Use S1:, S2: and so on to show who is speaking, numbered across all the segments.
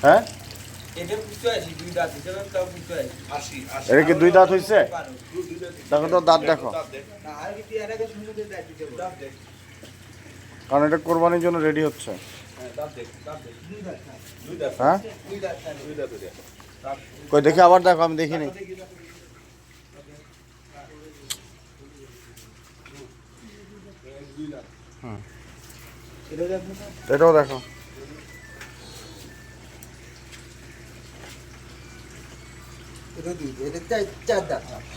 S1: হ্যাঁ এটা কি দুই দাঁত হয়েছে? দেখো তো দাঁত দেখো, কারণ এটা কোরবানির জন্য রেডি হচ্ছে। হ্যাঁ কই দেখি, আবার দেখো, আমি দেখিনি। এটাও দেখো,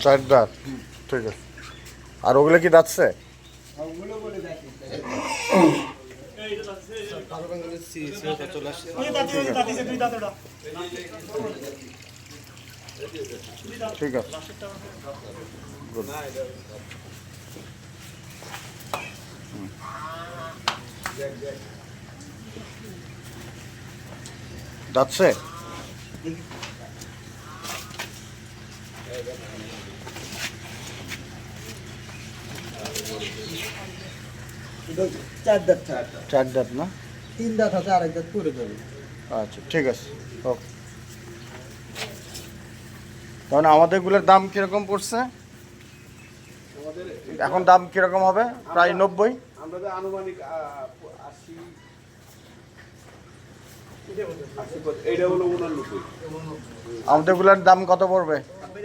S1: চার দাঁত, ঠিক আছে। আর ওগুলো কি দাঁতছে? ঠিক আছে, দাঁতছে। চার দাঁত না,
S2: 3 দাঁত আছে, আরেক দাঁত পরে যাবে।
S1: আচ্ছা ঠিক আছে, ওকে। তাহলে আমাদেরগুলোর দাম কিরকম পড়ছে এখন? দাম কিরকম হবে? প্রায় 90।
S3: আনুমানিক 80,
S1: আমাদেরগুলোর দাম কত পড়বে?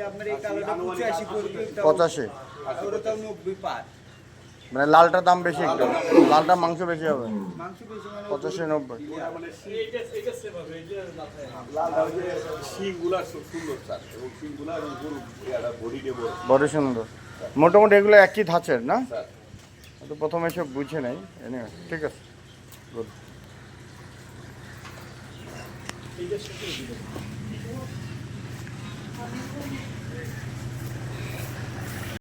S2: আপনার এই কালোটা 85 পড়বে,
S1: 85।
S2: ওটা 90 পার।
S1: মানে লালটার দাম বেশি, একটু লালটা মাংস বেশি হবে।
S2: মাংস বেশি মানে
S1: 85 90। বড় সুন্দর, মোটামুটি এগুলো একই ধাঁচের না? তো প্রথমে এসব বুঝে নাই, এনিওয়ে ঠিক আছে, গুড।